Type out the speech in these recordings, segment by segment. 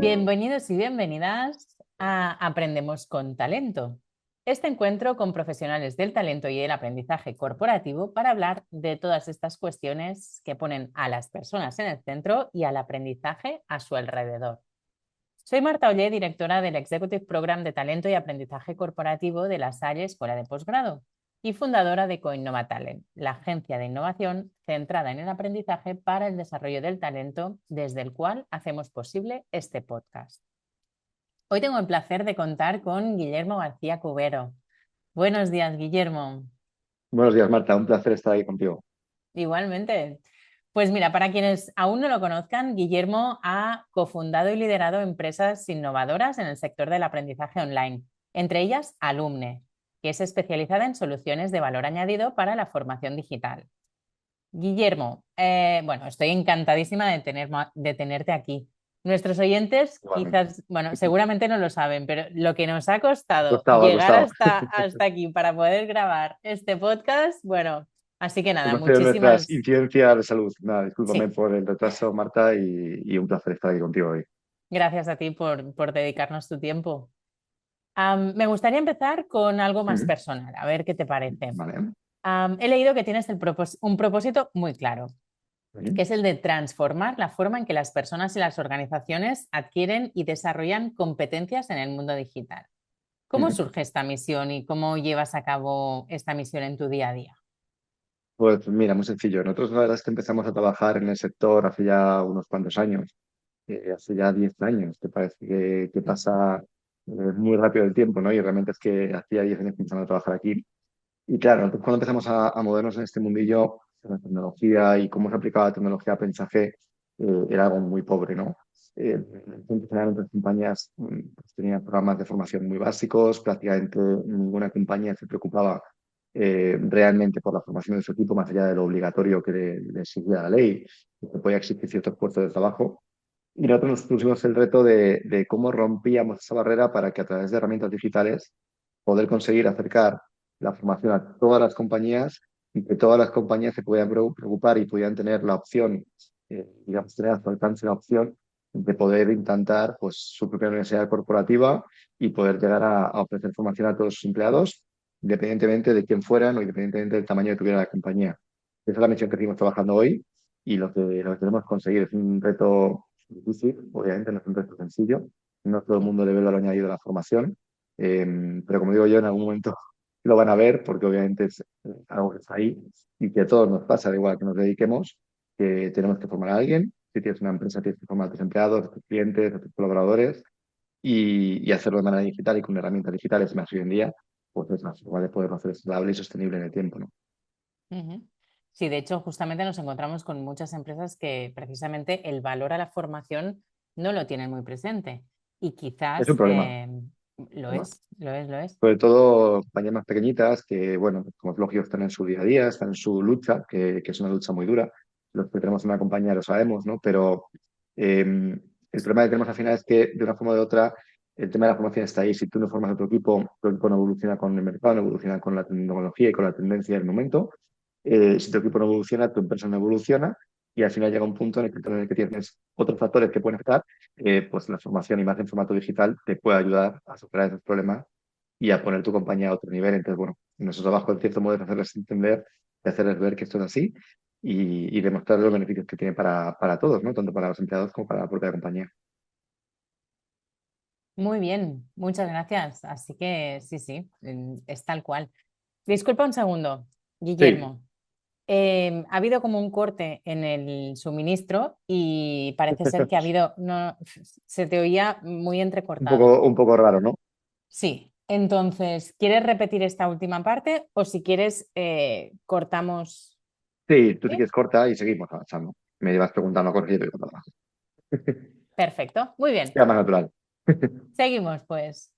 Bienvenidos y bienvenidas a Aprendemos con Talento. Este encuentro con profesionales del talento y el aprendizaje corporativo para hablar de todas estas cuestiones que ponen a las personas en el centro y al aprendizaje a su alrededor. Soy Marta Ollé, directora del Executive Program de Talento y Aprendizaje Corporativo de la Salle Escuela de Posgrado y fundadora de Coinnova Talent, la agencia de innovación centrada en el aprendizaje para el desarrollo del talento, desde el cual hacemos posible este podcast. Hoy tengo el placer de contar con Guillermo García Cubero. Buenos días, Guillermo. Buenos días, Marta. Un placer estar ahí contigo. Igualmente. Pues mira, para quienes aún no lo conozcan, Guillermo ha cofundado y liderado empresas innovadoras en el sector del aprendizaje online, entre ellas Alumne, que es especializada en soluciones de valor añadido para la formación digital. Guillermo, bueno, estoy encantadísima de tenerte aquí. Nuestros oyentes Igualmente. quizás, bueno, seguramente no lo saben, pero lo que nos ha costado Ha llegar costado. hasta aquí para poder grabar este podcast, bueno, así que nada, Hemos tenido nuestras muchísimas, incidencias de salud. Nada, discúlpame sí, por el retraso, Marta, y un placer estar aquí contigo hoy. gracias a ti por dedicarnos tu tiempo. Me gustaría empezar con algo más Ujú. personal, a ver qué te parece. Vale. He leído que tienes un propósito muy claro, que Ujú. es el de transformar la forma en que las personas y las organizaciones adquieren y desarrollan competencias en el mundo digital. ¿Cómo Ujú. surge esta misión y cómo llevas a cabo esta misión en tu día a día? Pues mira, muy sencillo. Nosotros la verdad es que empezamos a trabajar en el sector hace ya unos cuantos años, hace ya 10 años, que parece que pasa muy rápido el tiempo, ¿no? Y realmente es que hacía 10 años que empezamos a trabajar aquí. Y claro, nosotros cuando empezamos a movernos en este mundillo, la tecnología y cómo se aplicaba la tecnología a aprendizaje era algo muy pobre, ¿no? Generalmente las compañías pues, tenían programas de formación muy básicos, prácticamente ninguna compañía se preocupaba realmente por la formación de su equipo, más allá de lo obligatorio que le exigía la ley, que podía exigir ciertos puestos de trabajo. Y nosotros nos pusimos el reto de cómo rompíamos esa barrera para que a través de herramientas digitales poder conseguir acercar la formación a todas las compañías y que todas las compañías se pudieran preocupar y pudieran tener la opción, digamos, tener a su alcance la opción de poder implantar pues, su propia universidad corporativa y poder llegar a ofrecer formación a todos sus empleados, independientemente de quién fueran o independientemente del tamaño que tuviera la compañía. Esa es la misión que seguimos trabajando hoy y lo que queremos conseguir es un reto difícil, obviamente no es un reto sencillo, no todo el mundo le ve el valor añadido a la formación, pero como digo yo, en algún momento lo van a ver porque obviamente es algo que está ahí y que a todos nos pasa, da igual que nos dediquemos, que tenemos que formar a alguien. Si tienes una empresa, tienes que formar a tus empleados, a tus clientes, a tus colaboradores y hacerlo de manera digital y con herramientas digitales más hoy en día, pues es más igual de poder hacer escalable y sostenible en el tiempo, ¿no? Ujú. Sí, de hecho, justamente nos encontramos con muchas empresas que precisamente el valor a la formación no lo tienen muy presente y Es un quizás problema. lo ¿No? es, lo es, lo es. Sobre todo compañías más pequeñitas que, bueno, pues como es lógico, están en su día a día, están en su lucha, que es una lucha muy dura. Los que tenemos una compañía lo sabemos, ¿no? Pero el problema que tenemos al final es que, de una forma u otra, el tema de la formación está ahí. Si tú no formas a tu equipo no evoluciona con el mercado, no evoluciona con la tecnología y con la tendencia del momento. Si tu equipo no evoluciona, tu empresa no evoluciona. Y al final llega un punto en el que tienes otros factores que pueden afectar, pues la formación y más en formato digital te puede ayudar a superar esos problemas y a poner tu compañía a otro nivel. Entonces, bueno, nuestro trabajo en cierto modo es hacerles entender, de hacerles ver que esto es así y demostrar los beneficios que tiene para todos, ¿no? Tanto para los empleados como para la propia compañía. Muy bien, muchas gracias. Así que sí, sí, es tal cual. Disculpa un segundo, Sí, Guillermo. Ha habido como un corte en el suministro y parece ser que ha habido, no, se te oía muy entrecortado. un poco raro, ¿no? Sí, entonces, ¿quieres repetir esta última parte o si quieres cortamos? Sí, tú sí que ¿Sí? es corta y seguimos avanzando. Me llevas preguntando cosas y yo te voy contando más. Perfecto, muy bien. Sea más natural. Seguimos, pues.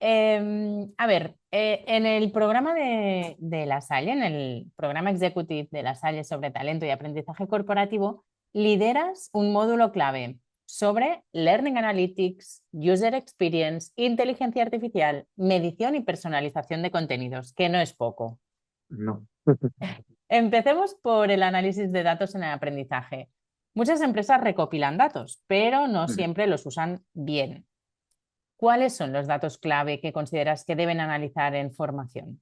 A ver, en el programa de La Salle, en el programa executive de La Salle sobre talento y aprendizaje corporativo, lideras un módulo clave sobre Learning Analytics, User Experience, inteligencia artificial, medición y personalización de contenidos, que no es poco. No. Empecemos por el análisis de datos en el aprendizaje. Muchas empresas recopilan datos, pero no siempre los usan bien. ¿Cuáles son los datos clave que consideras que deben analizar en formación?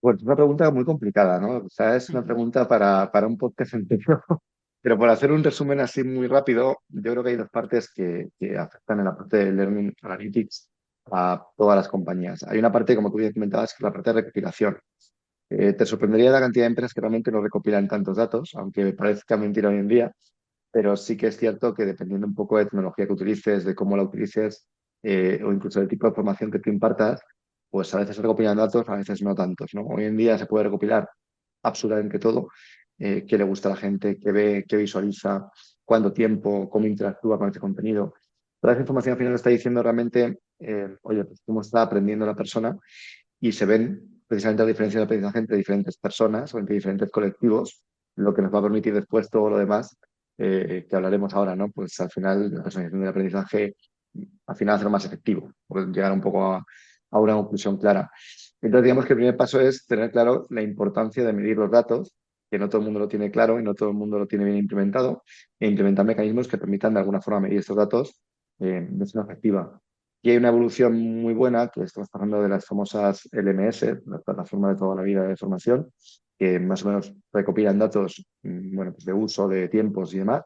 Pues es una pregunta muy complicada, ¿no? O sea, es una pregunta para un podcast entero. Pero por hacer un resumen así muy rápido, yo creo que hay dos partes que afectan en la parte de Learning Analytics a todas las compañías. Hay una parte, como tú bien comentabas, que es la parte de recopilación. Te sorprendería la cantidad de empresas que realmente no recopilan tantos datos, aunque parezca mentira hoy en día, pero sí que es cierto que dependiendo un poco de tecnología que utilices, de cómo la utilices, o incluso del tipo de formación que tú impartas, pues a veces se recopilan datos, a veces no tantos, ¿no? Hoy en día se puede recopilar absolutamente todo, qué le gusta a la gente, qué ve, qué visualiza, cuánto tiempo, cómo interactúa con ese contenido. Toda esa información al final está diciendo realmente, oye, pues cómo está aprendiendo la persona y se ven precisamente las diferencias de aprendizaje entre diferentes personas o entre diferentes colectivos, lo que nos va a permitir después todo lo demás que hablaremos ahora, ¿no? Pues al final la personalización del aprendizaje al final hacerlo más efectivo, pues llegar un poco a una conclusión clara. Entonces, digamos que el primer paso es tener claro la importancia de medir los datos, que no todo el mundo lo tiene claro y no todo el mundo lo tiene bien implementado, e implementar mecanismos que permitan de alguna forma medir estos datos de forma efectiva. Y hay una evolución muy buena, que estamos hablando de las famosas LMS, la plataforma de toda la vida de formación, que más o menos recopilan datos bueno, pues de uso, de tiempos y demás.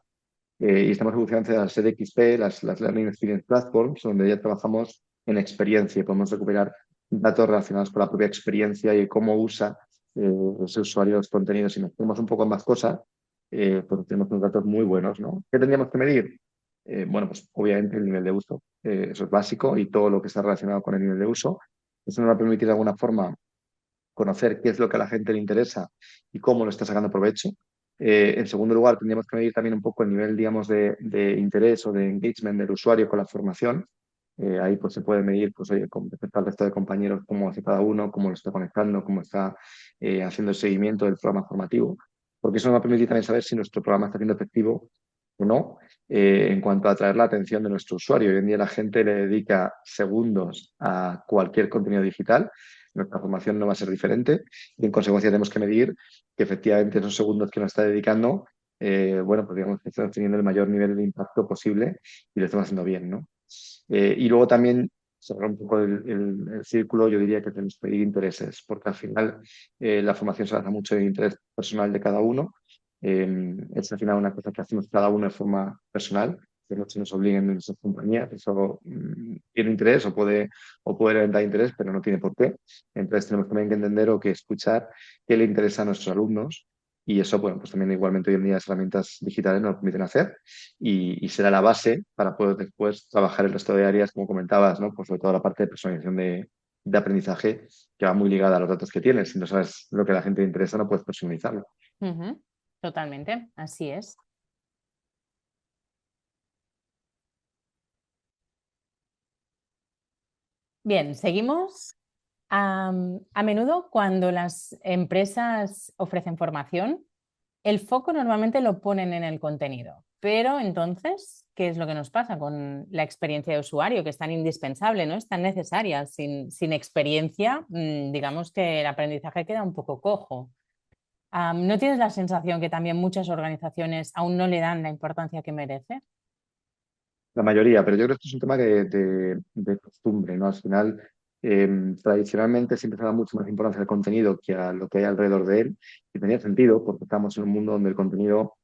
Y estamos evolucionando hacia las EDXP, las Learning Experience Platforms, donde ya trabajamos en experiencia y podemos recuperar datos relacionados con la propia experiencia y cómo usa ese usuario los contenidos. Si nos ponemos un poco en más cosas, pues tenemos unos datos muy buenos, ¿no? ¿Qué tendríamos que medir? Bueno, pues obviamente el nivel de uso, eso es básico y todo lo que está relacionado con el nivel de uso. Eso nos va a permitir de alguna forma conocer qué es lo que a la gente le interesa y cómo lo está sacando provecho. En segundo lugar, tendríamos que medir también un poco el nivel, digamos, de interés o de engagement del usuario con la formación. Ahí pues se puede medir, pues oye, con respecto al resto de compañeros, cómo hace cada uno, cómo lo está conectando, cómo está haciendo el seguimiento del programa formativo, porque eso nos va a permitir también saber si nuestro programa está siendo efectivo o no en cuanto a atraer la atención de nuestro usuario. Hoy en día la gente le dedica segundos a cualquier contenido digital. Nuestra formación no va a ser diferente y en consecuencia tenemos que medir que efectivamente esos segundos que nos está dedicando, bueno, pues digamos que estamos teniendo el mayor nivel de impacto posible y lo estamos haciendo bien, ¿no? Y luego también cerrar un poco el círculo, yo diría que tenemos que pedir intereses, porque al final la formación se basa mucho en el interés personal de cada uno. Es al final una cosa que hacemos cada uno de forma personal, que no se nos obliguen en nuestras compañías. Eso tiene interés o puede levantar interés, pero no tiene por qué. Entonces tenemos también que entender o que escuchar qué le interesa a nuestros alumnos. Y eso, bueno, pues también igualmente hoy en día las herramientas digitales nos permiten hacer y será la base para poder después trabajar el resto de áreas, como comentabas, ¿no? Pues sobre todo la parte de personalización de aprendizaje que va muy ligada a los datos que tienes. Si no sabes lo que a la gente le interesa, no puedes personalizarlo. Ujú, totalmente, así es. Bien, seguimos. A menudo, cuando las empresas ofrecen formación, el foco normalmente lo ponen en el contenido. Pero entonces, ¿qué es lo que nos pasa con la experiencia de usuario, que es tan indispensable, ¿no? Es tan necesaria? Sin experiencia, digamos que el aprendizaje queda un poco cojo. ¿No tienes la sensación que también muchas organizaciones aún no le dan la importancia que merece? La mayoría, pero yo creo que esto es un tema de costumbre, ¿no? Al final, tradicionalmente siempre se da mucho más importancia al contenido que a lo que hay alrededor de él, y tenía sentido porque estamos en un mundo donde el contenido,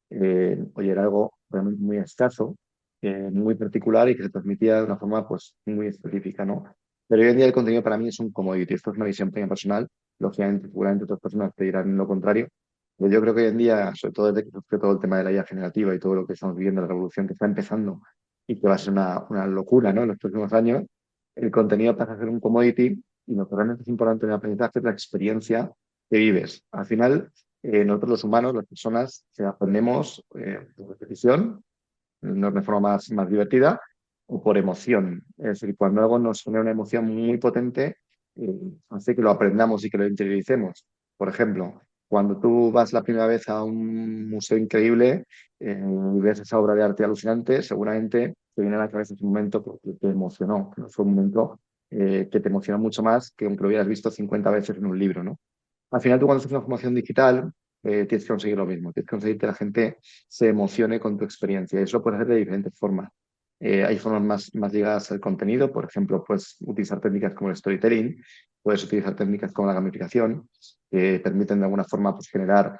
oye, era algo realmente muy escaso, muy particular y que se transmitía de una forma, pues, muy específica, ¿no? Pero hoy en día el contenido para mí es un commodity, esto es una visión personal, lógicamente, seguramente otras personas te dirán lo contrario, pero yo creo que hoy en día, sobre todo desde que surgió todo el tema de la IA generativa y todo lo que estamos viviendo, la revolución que está empezando y que va a ser una locura, ¿no? En los próximos años, el contenido pasa a ser un commodity y lo que realmente es importante en el aprendizaje es la experiencia que vives. Al final, nosotros los humanos, las personas, aprendemos por repetición, no de forma más divertida, o por emoción. Es decir, cuando algo nos genera una emoción muy potente, hace que lo aprendamos y que lo interioricemos. Por ejemplo, cuando tú vas la primera vez a un museo increíble y ves esa obra de arte alucinante, seguramente te viene a la cabeza ese momento porque te emocionó, ¿no? Fue un momento que te emociona mucho más que aunque lo hubieras visto 50 veces en un libro, ¿no? Al final, tú cuando haces una formación digital, tienes que conseguir lo mismo. Tienes que conseguir que la gente se emocione con tu experiencia. Y eso lo puedes hacer de diferentes formas. Hay formas más ligadas al contenido. Por ejemplo, puedes utilizar técnicas como el storytelling. Puedes utilizar técnicas como la gamificación, que permiten de alguna forma pues, generar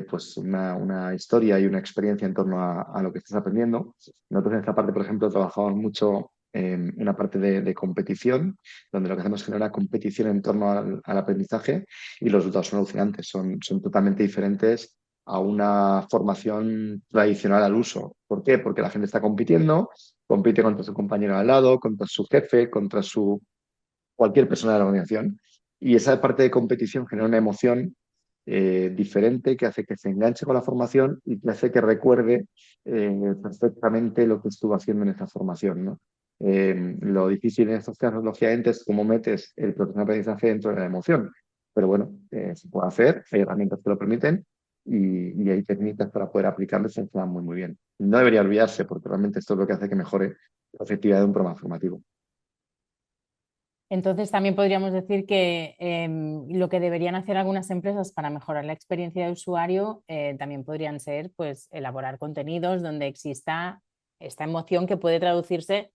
pues una historia y una experiencia en torno a lo que estás aprendiendo. Nosotros en esta parte, por ejemplo, trabajamos mucho en una parte de competición, donde lo que hacemos es generar competición en torno al aprendizaje y los resultados son alucinantes, son totalmente diferentes a una formación tradicional al uso. ¿Por qué? Porque la gente está compitiendo, compite contra su compañero al lado, contra su jefe, contra cualquier persona de la organización. Y esa parte de competición genera una emoción diferente que hace que se enganche con la formación y que hace que recuerde perfectamente lo que estuvo haciendo en esa formación, ¿no? Lo difícil en estos casos, lógicamente, es cómo metes el proceso de aprendizaje dentro de la emoción. Pero bueno, se puede hacer, hay herramientas que lo permiten y hay técnicas para poder aplicarlas y funcionan muy, muy bien. No debería olvidarse porque realmente esto es lo que hace que mejore la efectividad de un programa formativo. Entonces, también podríamos decir que lo que deberían hacer algunas empresas para mejorar la experiencia de usuario también podrían ser pues, elaborar contenidos donde exista esta emoción que puede traducirse.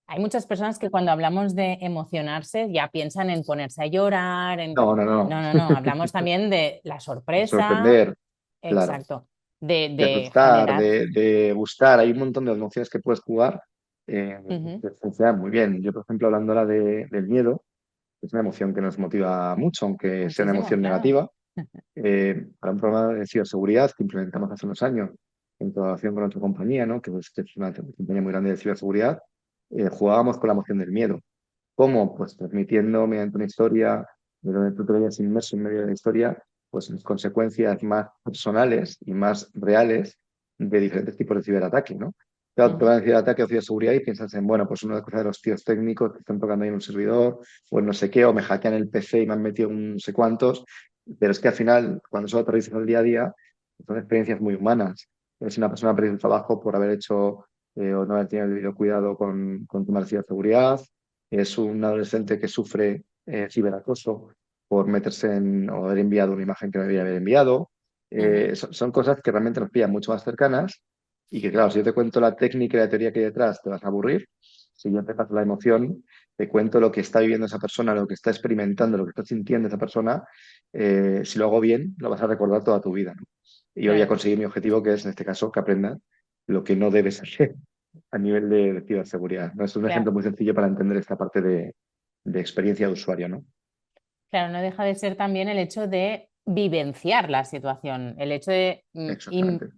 Hay muchas personas que cuando hablamos de emocionarse ya piensan en ponerse a llorar. No, no, no. No, no, no. Hablamos también de la sorpresa, Sorprender, claro. exacto, De de asustar, generar. de gustar. Hay un montón de emociones que puedes jugar Ujú, que funcionan muy bien. Yo, por ejemplo, hablando ahora del miedo, es una emoción que nos motiva mucho, aunque sea una muchísimo, emoción claro. negativa. Para un programa de ciberseguridad que implementamos hace unos años en colaboración con otra compañía, ¿no? Que es una compañía muy grande de ciberseguridad, jugábamos con la emoción del miedo. ¿Cómo? Pues transmitiendo mediante una historia, de donde tú te veías inmerso en medio de la historia, pues las consecuencias más personales y más reales de diferentes tipos de ciberataque, ¿no? Claro, te van Ujú, a decir ataque o ciberseguridad y piensas en, bueno, pues una cosa de los tíos técnicos que están tocando ahí en un servidor, o en no sé qué, o me hackean el PC y me han metido un no sé cuántos, pero es que al final, cuando eso lo aterrizas al día a día, son experiencias muy humanas. Es una persona que ha perdido el trabajo por haber hecho o no haber tenido el debido cuidado con temas de ciberseguridad, es un adolescente que sufre ciberacoso por meterse en o haber enviado una imagen que no debía haber enviado. ujú. Son cosas que realmente nos pillan mucho más cercanas y que, claro, si yo te cuento la técnica y la teoría que hay detrás, te vas a aburrir. Si yo te paso la emoción, te cuento lo que está viviendo esa persona, lo que está experimentando, lo que está sintiendo esa persona, si lo hago bien, lo vas a recordar toda tu vida, ¿no? Y yo voy a Claro. conseguir mi objetivo, que es, en este caso, que aprendas lo que no debes hacer a nivel de ciberseguridad, ¿no? Es un Claro, ejemplo muy sencillo para entender esta parte de experiencia de usuario, ¿no? claro, no deja de ser también el hecho de vivenciar la situación, el hecho de Exactamente.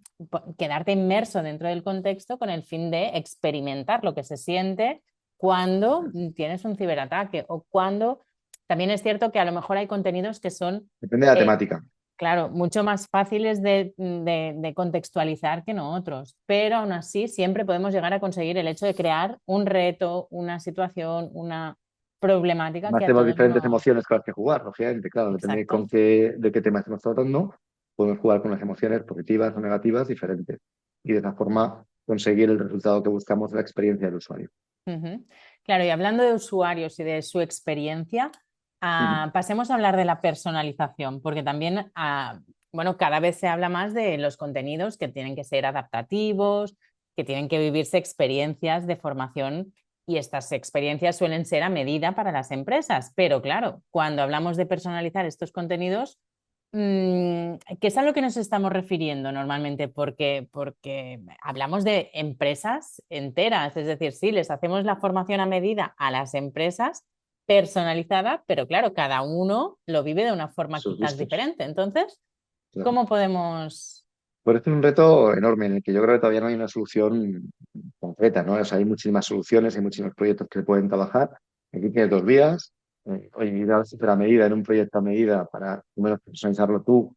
quedarte inmerso dentro del contexto con el fin de experimentar lo que se siente cuando tienes un ciberataque o cuando también es cierto que a lo mejor hay contenidos que son, Depende de la eh, temática. claro, mucho más fáciles de contextualizar que no otros, pero aún así siempre podemos llegar a conseguir el hecho de crear un reto, una situación, una problemática que Además, a tenemos todos diferentes nos... emociones con las que jugar, lógicamente, claro, depende Exacto. de qué tema estamos tratando, podemos jugar con las emociones positivas o negativas diferentes y de esa forma conseguir el resultado que buscamos de la experiencia del usuario. Ujú. Claro, y hablando de usuarios y de su experiencia, Ujú. pasemos a hablar de la personalización, porque también, bueno, cada vez se habla más de los contenidos que tienen que ser adaptativos, que tienen que vivirse experiencias de formación y estas experiencias suelen ser a medida para las empresas. Pero claro, cuando hablamos de personalizar estos contenidos, ¿qué es a lo que nos estamos refiriendo normalmente? Porque hablamos de empresas enteras, es decir, sí, les hacemos la formación a medida a las empresas personalizada, pero claro, cada uno lo vive de una forma Sus quizás gustos. diferente. Entonces, Claro. ¿cómo podemos... Por eso es un reto enorme en el que yo creo que todavía no hay una solución concreta, ¿no? O sea, hay muchísimas soluciones, hay muchísimos proyectos que pueden trabajar. Aquí tienes dos vías. Oye, ir a la medida, en un proyecto a medida, para primero personalizarlo tú,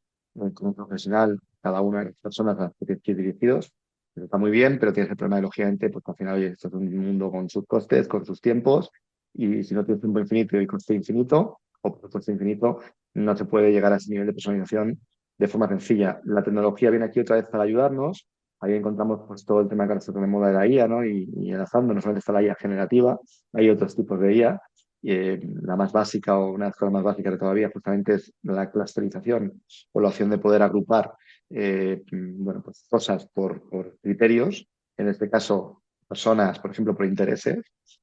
como profesional, cada una de las personas a las que tienes que ir dirigidos. Pero está muy bien, pero tienes el problema de, lógicamente, pues al final, oye, esto es un mundo con sus costes, con sus tiempos, y si no tienes tiempo infinito y coste infinito, o coste infinito, no se puede llegar a ese nivel de personalización de forma sencilla. La tecnología viene aquí otra vez para ayudarnos. Ahí encontramos pues, todo el tema que ahora está de moda de la IA, ¿no? Y enlazando, no solamente está la IA generativa, hay otros tipos de IA. la más básica o una de las cosas más básicas de todavía justamente es la clusterización o la opción de poder agrupar bueno, pues cosas por criterios, en este caso personas, por ejemplo, por intereses,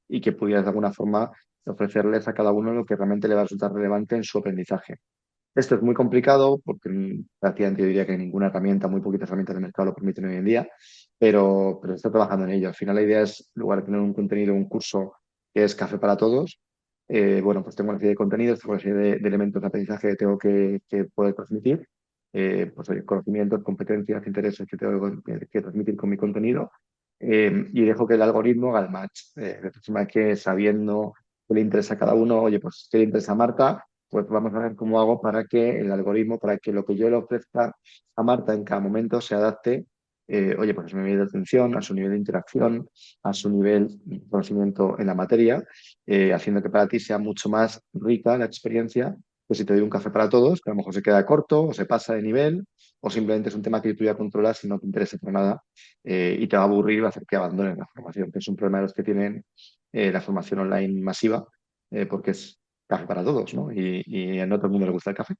y que pudieras de alguna forma ofrecerles a cada uno lo que realmente le va a resultar relevante en su aprendizaje. Esto es muy complicado porque prácticamente yo diría que ninguna herramienta, muy poquitas herramientas de mercado lo permiten hoy en día, pero se está trabajando en ello. Al final la idea es, en lugar de tener un contenido, un curso que es café para todos, bueno, pues tengo una serie de contenidos, tengo una serie de elementos de aprendizaje que tengo que poder transmitir, pues oye, conocimientos, competencias, intereses que tengo que transmitir con mi contenido, y dejo que el algoritmo haga el match. De forma que sabiendo qué le interesa a cada uno, oye, pues qué le interesa a Marta, pues vamos a ver cómo hago para que el algoritmo, para que lo que yo le ofrezca a Marta en cada momento se adapte, oye, pues a su nivel de atención, a su nivel de interacción, a su nivel de conocimiento en la materia, haciendo que para ti sea mucho más rica la experiencia que si te doy un café para todos, que a lo mejor se queda corto o se pasa de nivel, o simplemente es un tema que tú ya controlas y no te interesa por nada, y te va a aburrir y va a hacer que abandones la formación, que es un problema de los que tienen la formación online masiva, porque es café para todos, ¿no? Y a no todo el mundo le gusta el café.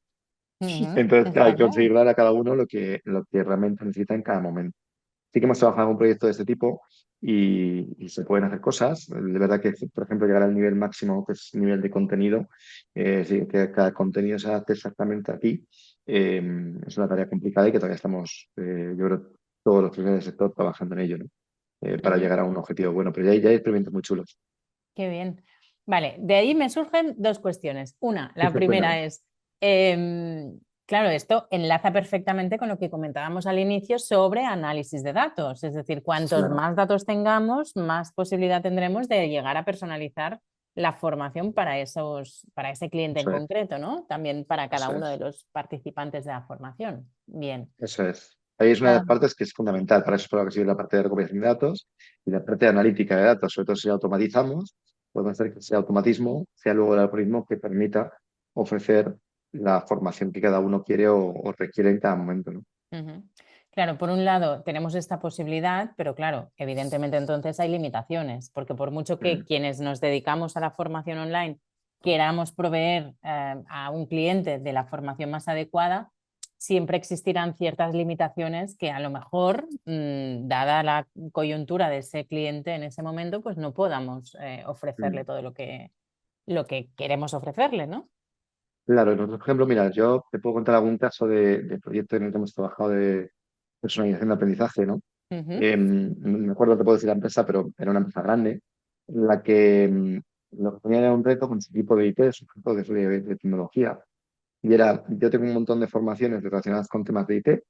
Ujú, Entonces, hay está que conseguir claro. dar a cada uno lo que realmente necesita en cada momento. Sí que hemos trabajado en un proyecto de este tipo y se pueden hacer cosas. De verdad que, por ejemplo, llegar al nivel máximo, que es nivel de contenido, sí, que cada contenido se adapte exactamente a ti, es una tarea complicada y que todavía estamos, yo creo, todos los profesionales del sector trabajando en ello, ¿no? Para Ujú, llegar a un objetivo bueno. Pero ya hay experimentos muy chulos. qué bien. Vale, de ahí me surgen dos cuestiones. Una, la Cuéntame. primera es, claro, esto enlaza perfectamente con lo que comentábamos al inicio sobre análisis de datos. Es decir, cuantos Claro, más datos tengamos, más posibilidad tendremos de llegar a personalizar la formación para para ese cliente en eso es, concreto, ¿no? También para cada eso uno de es. los participantes de la formación. Bien. Eso es. Ahí es una de Ah, las partes que es fundamental. Para eso es para lo que sirve la parte de recopilación de datos y la parte de analítica de datos. Sobre todo si automatizamos, podemos hacer que ese automatismo sea luego el algoritmo que permita ofrecer la formación que cada uno quiere o requiere en cada momento, ¿no? ujú. Claro, por un lado tenemos esta posibilidad, pero claro, evidentemente entonces hay limitaciones, porque por mucho que Mm, quienes nos dedicamos a la formación online queramos proveer a un cliente de la formación más adecuada, siempre existirán ciertas limitaciones que a lo mejor, dada la coyuntura de ese cliente en ese momento, pues no podamos mm. ofrecerle todo lo que queremos ofrecerle, ¿no? Claro, nosotros, por ejemplo, mira, yo te puedo contar algún caso de proyecto en el que hemos trabajado de personalización de aprendizaje, ¿no? Ujú, No me acuerdo, te puedo decir la empresa, pero era una empresa grande, en la que lo que ponía era un reto con su equipo de IT, su equipo de tecnología. Y era, yo tengo un montón de formaciones relacionadas con temas de IT,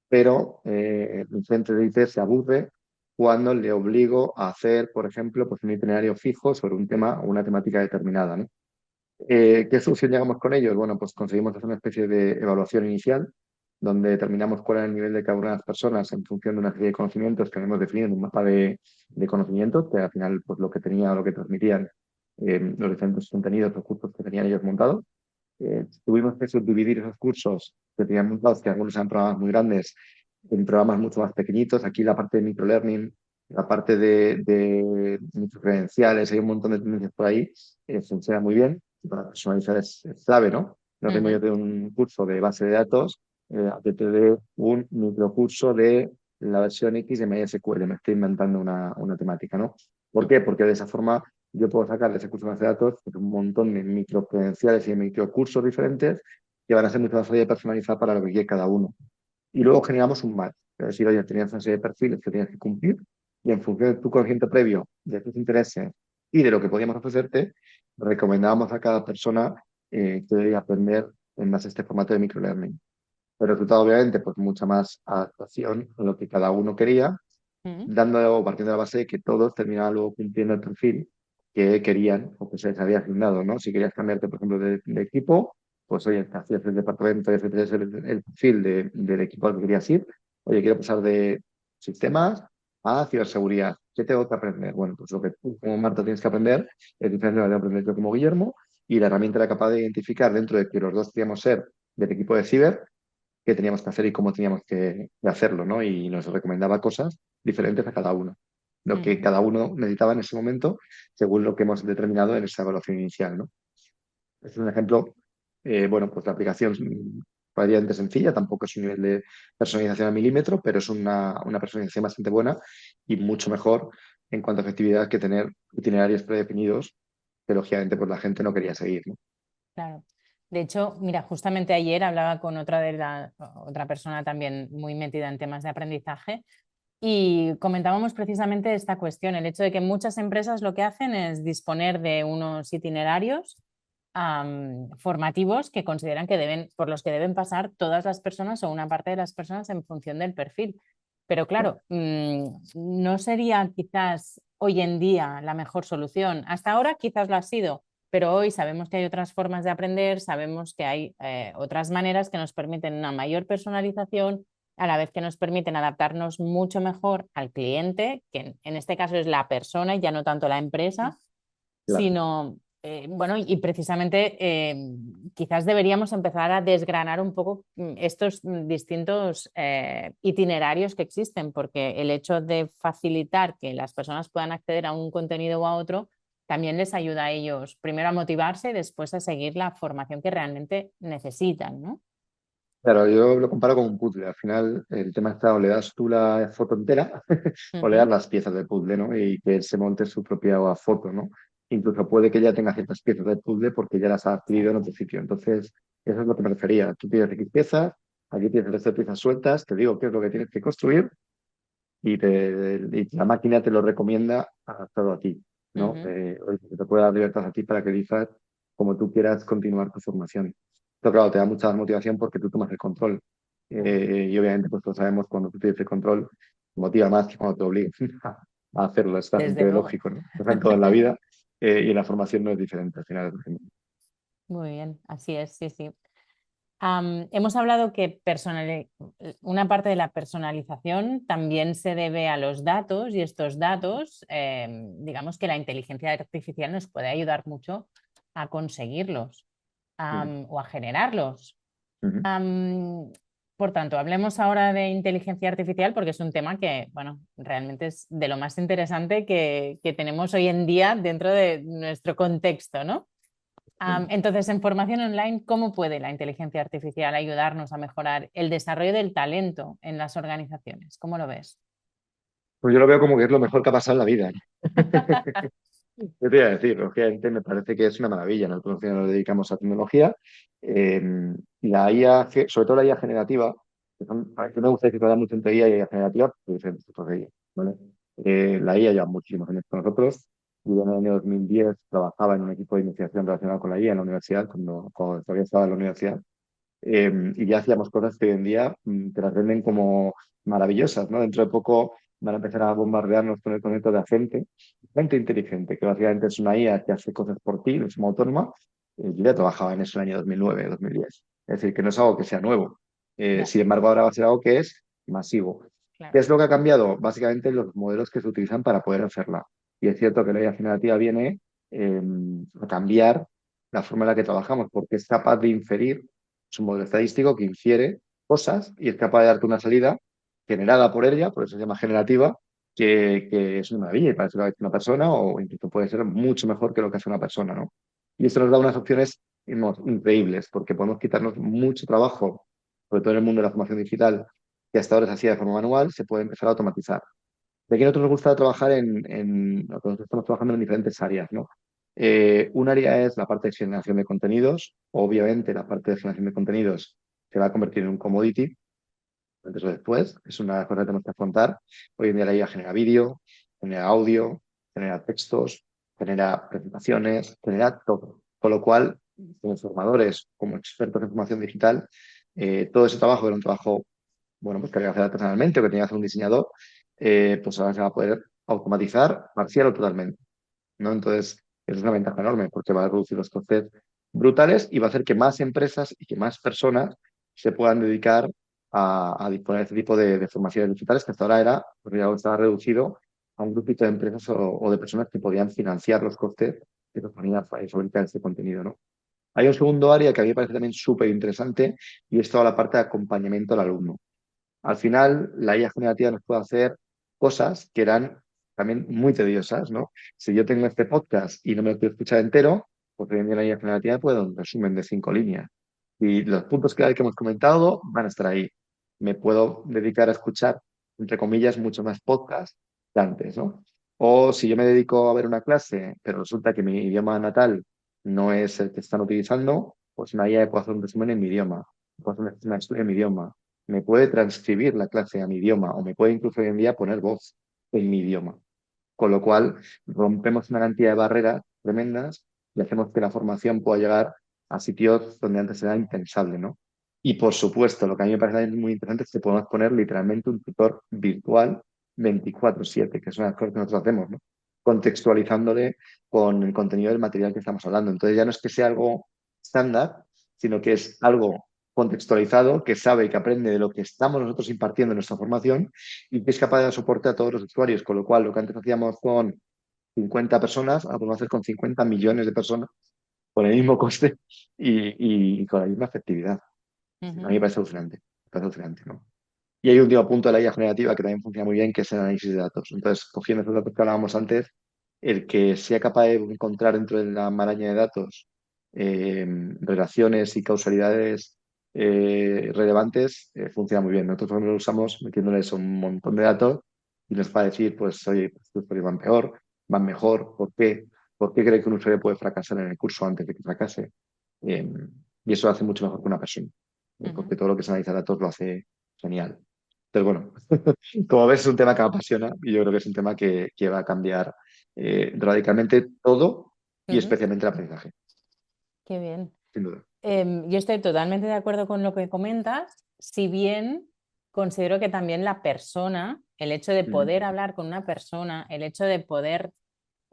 pero el centro de IT se aburre cuando le obligo a hacer, por ejemplo, pues un itinerario fijo sobre un tema o una temática determinada, ¿no? ¿Qué solución llegamos con ellos? Bueno, pues conseguimos hacer una especie de evaluación inicial donde determinamos cuál era el nivel de cada una de las personas en función de una serie de conocimientos que hemos definido en un mapa de conocimientos, que al final pues lo que tenía o lo que transmitían los diferentes contenidos o cursos que tenían ellos montados. Tuvimos que subdividir esos cursos que tenían montados, que algunos eran programas muy grandes, en programas mucho más pequeñitos. Aquí la parte de microlearning, la parte de microcredenciales, hay un montón de tendencias por ahí, funciona muy bien. Para personalizar es clave, ¿no? No tengo yo ujú, de un curso de base de datos, a que te dé un microcurso de la versión X de MySQL. Me estoy inventando una temática, ¿no? ¿Por qué? Porque de esa forma yo puedo sacar de ese curso de base de datos pues, un montón de microcredenciales y de microcursos diferentes que van a ser mucho más fácil de personalizar para lo que quiere cada uno. Y luego generamos un match. Es decir, oye, tenías una serie de perfiles que tienes que cumplir y en función de tu conocimiento previo, de tus intereses y de lo que podíamos ofrecerte, recomendábamos a cada persona que debía aprender en base a este formato de microlearning. El resultado, obviamente, pues mucha más adaptación a lo que cada uno quería, ujú, dando, partiendo de la base de que todos terminaban luego cumpliendo el perfil que querían o que se les había asignado, ¿no? Si querías cambiarte, por ejemplo, de equipo, pues oye, te hacías el departamento, hacías el perfil del equipo al que querías ir. Oye, quiero pasar de sistemas a ciberseguridad. ¿Qué tengo que aprender? Bueno, pues lo que tú como Marta tienes que aprender es diferente de lo que aprender yo como Guillermo, y la herramienta era capaz de identificar dentro de que los dos queríamos ser del equipo de ciber qué teníamos que hacer y cómo teníamos que hacerlo, ¿no? Y nos recomendaba cosas diferentes a cada uno. lo que Ujú. cada uno necesitaba en ese momento, según lo que hemos determinado en esa evaluación inicial, ¿no? Es un ejemplo, bueno, pues la aplicación es relativamente sencilla, tampoco es un nivel de personalización al milímetro, pero es una personalización bastante buena y mucho mejor en cuanto a efectividad que tener itinerarios predefinidos que lógicamente pues la gente no quería seguir, ¿no? Claro. De hecho, mira, justamente ayer hablaba con otra persona también muy metida en temas de aprendizaje y comentábamos precisamente esta cuestión, el hecho de que muchas empresas lo que hacen es disponer de unos itinerarios formativos que consideran que por los que deben pasar todas las personas o una parte de las personas en función del perfil. Pero claro, no sería quizás hoy en día la mejor solución. Hasta ahora quizás lo ha sido, pero hoy sabemos que hay otras formas de aprender, sabemos que hay otras maneras que nos permiten una mayor personalización, a la vez que nos permiten adaptarnos mucho mejor al cliente, que en este caso es la persona y ya no tanto la empresa, Claro. sino, bueno, y precisamente quizás deberíamos empezar a desgranar un poco estos distintos itinerarios que existen, porque el hecho de facilitar que las personas puedan acceder a un contenido o a otro también les ayuda a ellos, primero a motivarse y después a seguir la formación que realmente necesitan, ¿no? Claro, yo lo comparo con un puzzle. Al final, el tema está o le das tú la foto entera o le das Ujú. las piezas del puzzle, ¿no? Y que él se monte su propia foto, ¿no? Incluso puede que ya tenga ciertas piezas del puzzle porque ya las ha adquirido en Exacto. otro sitio. Entonces, eso es lo que me refería. Tú tienes X piezas, aquí tienes el resto de piezas sueltas, te digo qué es lo que tienes que construir y la máquina te lo recomienda adaptado a ti, ¿no? Ujú. Oye, que te puede dar libertad a ti para que elijas como tú quieras continuar tu formación. Esto, claro, te da mucha motivación porque tú tomas el control. Claro. Y obviamente, pues todos sabemos cuando tú tienes el control, motiva más que cuando te obligan a hacerlo. Es Desde bastante luego. lógico, ¿no? Pasa en todo en la vida y en la formación no es diferente. Al final es lo mismo. Muy bien, así es, sí, sí. Hemos hablado que una parte de la personalización también se debe a los datos y estos datos, digamos que la inteligencia artificial nos puede ayudar mucho a conseguirlos, Ujú, o a generarlos. ujú. Por tanto, hablemos ahora de inteligencia artificial porque es un tema que, bueno, realmente es de lo más interesante que tenemos hoy en día dentro de nuestro contexto, ¿no? Entonces, en formación online, ¿cómo puede la inteligencia artificial ayudarnos a mejorar el desarrollo del talento en las organizaciones? ¿Cómo lo ves? Pues yo lo veo como que es lo mejor que ha pasado en la vida. Yo te iba a decir, lógicamente me parece que es una maravilla. Nosotros al final nos dedicamos a tecnología. eh, la IA, sobre todo la IA generativa, a mí me gusta diferenciar mucho entre IA y IA generativa, porque hay diferentes tipos de IA, ¿vale? La IA lleva muchísimos años con nosotros. Yo en el año 2010 trabajaba en un equipo de investigación relacionado con la IA en la universidad, cuando todavía estaba en la universidad. Y ya hacíamos cosas que hoy en día te las venden como maravillosas, ¿no? Dentro de poco van a empezar a bombardearnos con el concepto de gente inteligente, que básicamente es una IA que hace cosas por ti de forma autónoma. Yo ya trabajaba en eso en el año 2009, 2010. Es decir, que no es algo que sea nuevo. Ya, Sin embargo, ahora va a ser algo que es masivo. ¿Qué claro. es lo que ha cambiado? Básicamente los modelos que se utilizan para poder hacerla. Y es cierto que la IA generativa viene eh, a cambiar la forma en la que trabajamos, porque es capaz de inferir, es un modelo estadístico que infiere cosas y es capaz de darte una salida generada por ella, por eso se llama generativa, que es una maravilla y parece que lo ha hecho una persona o incluso puede ser mucho mejor que lo que hace una persona, ¿no? Y esto nos da unas opciones increíbles porque podemos quitarnos mucho trabajo, sobre todo en el mundo de la formación digital, que hasta ahora se hacía de forma manual, se puede empezar a automatizar. De aquí a nosotros nos gusta trabajar nosotros estamos trabajando en diferentes áreas, ¿no? Un área es la parte de generación de contenidos. Obviamente, la parte de generación de contenidos se va a convertir en un commodity antes o después. Es una cosa que tenemos que afrontar. Hoy en día la IA genera vídeo, genera audio, genera textos, genera presentaciones, genera todo. Con lo cual, como formadores, como expertos en formación digital, todo ese trabajo era un trabajo, bueno, pues que había que hacer personalmente o que tenía que hacer un diseñador, pues ahora se va a poder automatizar parcial o totalmente, ¿no? Entonces, eso es una ventaja enorme porque va a reducir los costes brutales y va a hacer que más empresas y que más personas se puedan dedicar a disponer de este tipo de formaciones digitales que hasta ahora pues ya estaba reducido a un grupito de empresas o de personas que podían financiar los costes que nos ponían a fabricar este contenido, ¿no? Hay un segundo área que a mí me parece también súper interesante y es toda la parte de acompañamiento al alumno. Al final, la IA generativa nos puede hacer cosas que eran también muy tediosas, ¿no? Si yo tengo este podcast y no me lo quiero escuchar entero, pues hoy en día la IA generativa puede dar un resumen de 5 líneas. Y los puntos clave que hemos comentado van a estar ahí. Me puedo dedicar a escuchar, entre comillas, mucho más podcast que antes, ¿no? O si yo me dedico a ver una clase, pero resulta que mi idioma natal no es el que están utilizando, pues una IA puede hacer un resumen en mi idioma, puede hacer una historia en mi idioma, me puede transcribir la clase a mi idioma o me puede incluso hoy en día poner voz en mi idioma. Con lo cual, rompemos una cantidad de barreras tremendas y hacemos que la formación pueda llegar a sitios donde antes era impensable, ¿no? Y por supuesto, lo que a mí me parece muy interesante es que podemos poner literalmente un tutor virtual 24/7, que es una cosa que nosotros hacemos, ¿no? Contextualizándole con el contenido del material que estamos hablando. Entonces ya no es que sea algo estándar, sino que es algo contextualizado, que sabe y que aprende de lo que estamos nosotros impartiendo en nuestra formación y que es capaz de dar soporte a todos los usuarios, con lo cual lo que antes hacíamos con 50 personas, ahora podemos hacer con 50 millones de personas con el mismo coste y con la misma efectividad. A mí me Ujú, parece alucinante, me parece alucinante, ¿no? Y hay un último punto de la IA generativa que también funciona muy bien, que es el análisis de datos. Entonces, cogiendo esos datos que hablábamos antes, el que sea capaz de encontrar dentro de la maraña de datos relaciones y causalidades relevantes, funciona muy bien. Nosotros lo usamos metiéndoles un montón de datos y nos va a decir, pues, oye, pues, tus usuarios van peor, van mejor, ¿por qué? ¿Por qué cree que un usuario puede fracasar en el curso antes de que fracase? Eh, y eso lo hace mucho mejor que una persona, ujú. porque todo lo que se analiza datos lo hace genial. Pero bueno, como ves, es un tema que me apasiona y yo creo que es un tema que va a cambiar radicalmente todo y Ujú, especialmente el aprendizaje, qué bien. sin duda. Yo estoy totalmente de acuerdo con lo que comentas, si bien considero que también la persona, el hecho de Ujú. poder hablar con una persona, el hecho de poder,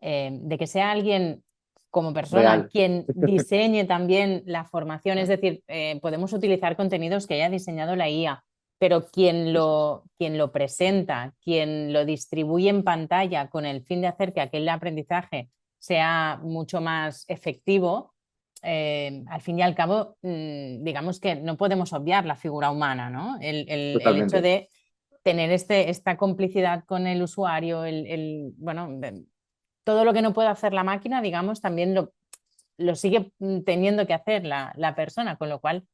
de que sea alguien como persona Real, quien diseñe también la formación, es decir, podemos utilizar contenidos que haya diseñado la IA, pero eso es, quien lo presenta, quien lo distribuye en pantalla con el fin de hacer que aquel aprendizaje sea mucho más efectivo, al fin y al cabo, digamos que no podemos obviar la figura humana, ¿no? El hecho totalmente. de tener esta complicidad con el usuario, bueno, todo lo que no puede hacer la máquina, digamos, también lo sigue teniendo que hacer la persona, con lo cual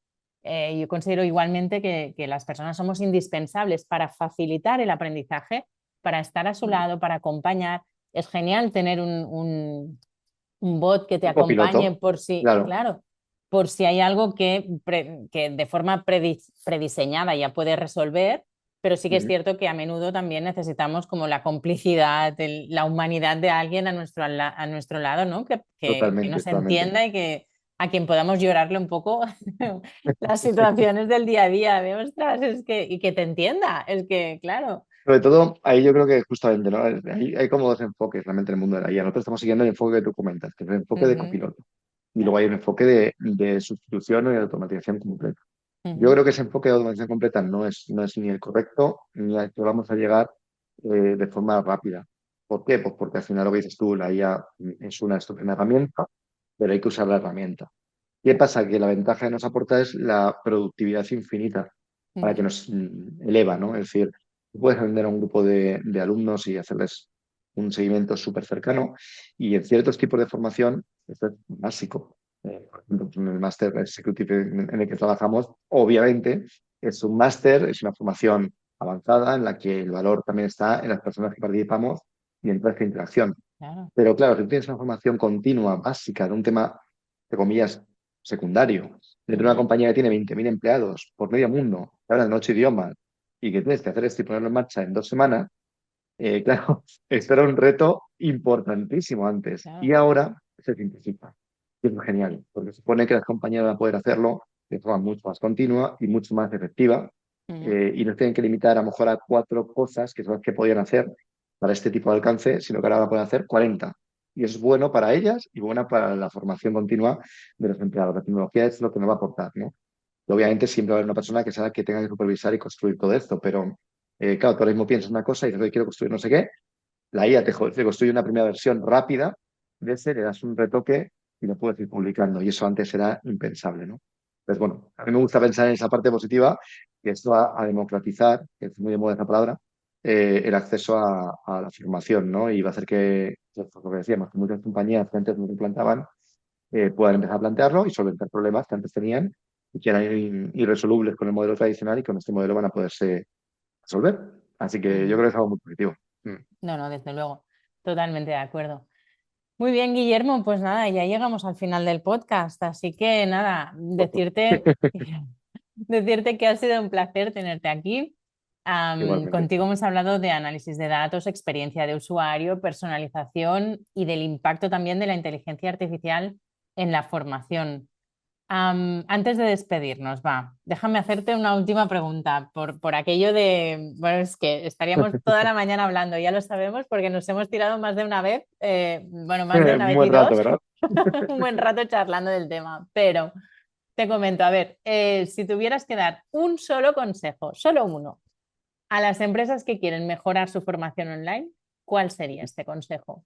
yo considero igualmente que las personas somos indispensables para facilitar el aprendizaje, para estar a su lado, para acompañar. Es genial tener un bot que te Un copiloto, acompañe por si, claro. claro, por si hay algo que de forma prediseñada ya puede resolver, pero sí que es Ujú. cierto que a menudo también necesitamos como la complicidad, la humanidad de alguien a nuestro lado, ¿no? Que Totalmente, nos totalmente. entienda y que a quien podamos llorarle un poco las situaciones del día a día, de ostras, y que te entienda, es que, claro. Sobre todo, ahí yo creo que justamente, ¿no? Hay como dos enfoques realmente en el mundo de la IA. Nosotros estamos siguiendo el enfoque que tú comentas, que es el enfoque de Ujú, copiloto. Y luego hay claro. un enfoque de sustitución o de automatización completa. Yo Ujú, creo que ese enfoque de automatización completa no es ni el correcto ni al que vamos a llegar de forma rápida. ¿Por qué? Pues porque al final lo que dices tú, la IA es una estupenda herramienta, pero hay que usar la herramienta. ¿Qué pasa? Que la ventaja que nos aporta es la productividad infinita para que ujú, nos eleva, ¿no? Es decir, tú puedes vender a un grupo de alumnos y hacerles un seguimiento súper cercano y en ciertos tipos de formación esto es básico. Por ejemplo, en el máster executive en el que trabajamos, obviamente es un máster, es una formación avanzada en la que el valor también está en las personas que participamos y en toda esta interacción. claro. Pero claro, si tú tienes una formación continua, básica, de un tema, de comillas, secundario, dentro de una Ujú, compañía que tiene 20.000 empleados por medio mundo, que hablan 8 idiomas, y que tienes que hacer esto y ponerlo en marcha en 2 semanas, claro, esto era un reto importantísimo antes. Y claro. ahora se simplifica. Y es genial, porque supone que las compañías van a poder hacerlo de forma mucho más continua y mucho más efectiva, Ujú, y no tienen que limitar a lo mejor a 4 cosas que son las que podían hacer para este tipo de alcance, sino que ahora van a poder hacer 40. Y eso es bueno para ellas y buena para la formación continua de los empleados. La tecnología es lo que nos va a aportar, ¿no? Y obviamente siempre va a haber una persona que sea que tenga que supervisar y construir todo esto, pero claro, tú ahora mismo piensas una cosa y dices, "Oye, quiero construir no sé qué", la IA te construye una primera versión rápida de ese, le das un retoque y lo puedes ir publicando. Y eso antes era impensable, ¿no? Entonces, bueno, a mí me gusta pensar en esa parte positiva, que esto va a democratizar, que es muy de moda esa palabra, el acceso a la formación, ¿no? Y va a hacer que, pues, lo que decíamos, que muchas compañías que antes no se plantaban puedan empezar a plantearlo y solventar problemas que antes tenían y que eran irresolubles con el modelo tradicional y con este modelo van a poderse resolver. Así que yo Ujú. creo que es algo muy positivo. Mm. No, no, desde luego, totalmente de acuerdo. Muy bien, Guillermo, pues nada, ya llegamos al final del podcast, así que nada, Ojo. decirte que ha sido un placer tenerte aquí. Igualmente. Contigo hemos hablado de análisis de datos, experiencia de usuario, personalización y del impacto también de la inteligencia artificial en la formación. Antes de despedirnos, déjame hacerte una última pregunta por aquello de, bueno, es que estaríamos toda la mañana hablando, ya lo sabemos, porque nos hemos tirado más de una vez, bueno, más de una Un vez y buen rato, dos, ¿verdad? un buen rato charlando del tema, pero te comento, a ver, si tuvieras que dar un solo consejo, solo uno, a las empresas que quieren mejorar su formación online, ¿cuál sería este consejo?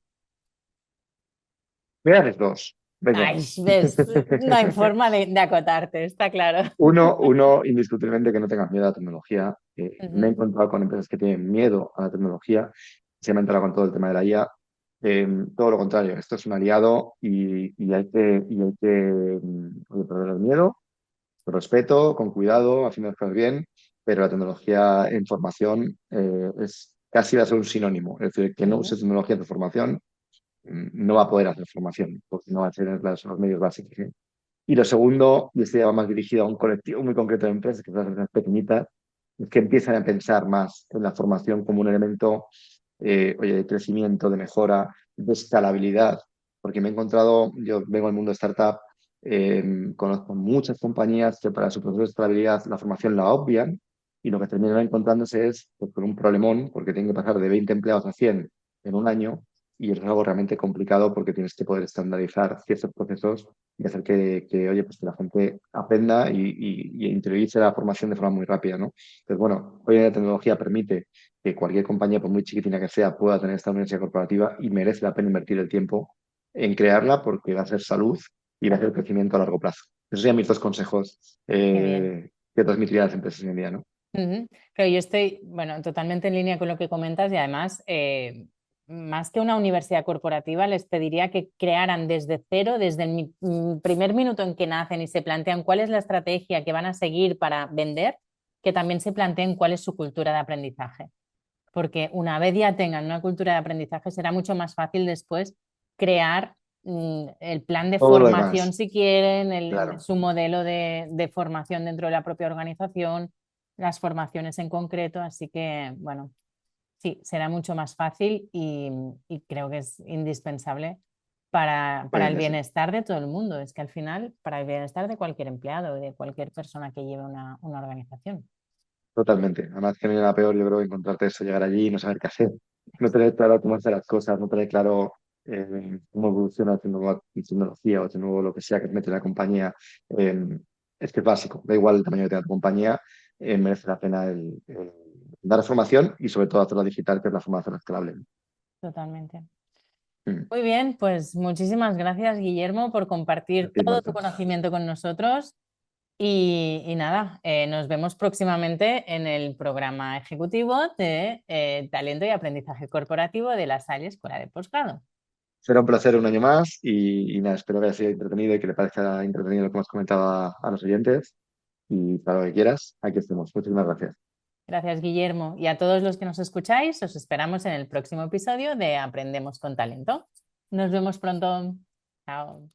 Vean dos. Venga. Ay, ves, no hay forma de acotarte, está claro. Uno, indiscutiblemente que no tengas miedo a la tecnología. Me he Ujú, encontrado con empresas que tienen miedo a la tecnología. Se me ha entrado con todo el tema de la IA. Todo lo contrario, esto es un aliado y hay que perder el miedo, con respeto, con cuidado, haciendo las cosas bien, pero la tecnología en formación es casi va a ser un sinónimo. Es decir, que no use ujú, tecnología en formación no va a poder hacer formación, porque no va a tener los medios básicos. ¿Eh? Y lo segundo, y este ya va más dirigido a un colectivo muy concreto de empresas, que son las empresas pequeñitas, es que empiezan a pensar más en la formación como un elemento oye, de crecimiento, de mejora, de escalabilidad. Porque me he encontrado, yo vengo del mundo de startup, conozco muchas compañías que para su proceso de escalabilidad la formación la obvian y lo que terminan encontrándose es pues, con un problemón porque tienen que pasar de 20 empleados a 100 en un año y es algo realmente complicado porque tienes que poder estandarizar ciertos procesos y hacer oye, pues que la gente aprenda y interiorice la formación de forma muy rápida, ¿no? Entonces, bueno, hoy en día la tecnología permite que cualquier compañía, por muy chiquitina que sea, pueda tener esta universidad corporativa y merece la pena invertir el tiempo en crearla porque va a ser salud y va a ser crecimiento a largo plazo. Esos serían mis dos consejos qué bien. que transmitiría a las empresas hoy en día, ¿no? Ujú. Pero yo estoy, bueno, totalmente en línea con lo que comentas y además, más que una universidad corporativa, les pediría que crearan desde cero, desde el primer minuto en que nacen y se plantean cuál es la estrategia que van a seguir para vender, que también se planteen cuál es su cultura de aprendizaje. Porque una vez ya tengan una cultura de aprendizaje, será mucho más fácil después crear el plan de Todo lo formación demás, si quieren, claro. su modelo de formación dentro de la propia organización, las formaciones en concreto. Así que, bueno, sí, será mucho más fácil y creo que es indispensable Hoy para en el día sí. bienestar de todo el mundo. Es que al final, para el bienestar de cualquier empleado, de cualquier persona que lleve una organización. Totalmente. Además, que no hay nada peor, yo creo, que encontrarte eso, llegar allí y no saber qué hacer. No tener claro cómo hacer las cosas, no tener claro cómo evoluciona esta nueva tecnología o este nuevo lo que sea que te mete en la compañía. Eh, es que es básico. Da igual el tamaño que tenga tu compañía, merece la pena el dar formación y sobre todo hacerla digital, que es la formación escalable. Totalmente. Mm. Muy bien, pues muchísimas gracias, Guillermo, por compartir Así, todo tu Marta. conocimiento con nosotros. Y nada, nos vemos próximamente en el programa ejecutivo de Talento y Aprendizaje Corporativo de la Salle Escuela de Posgrado. Será un placer un año más y nada, espero que haya sido entretenido y que le parezca entretenido lo que hemos comentado a los oyentes. Y para lo que quieras, aquí estemos. Muchísimas gracias. Gracias, Guillermo. Y a todos los que nos escucháis, os esperamos en el próximo episodio de Aprendemos con Talento. Nos vemos pronto. Chao.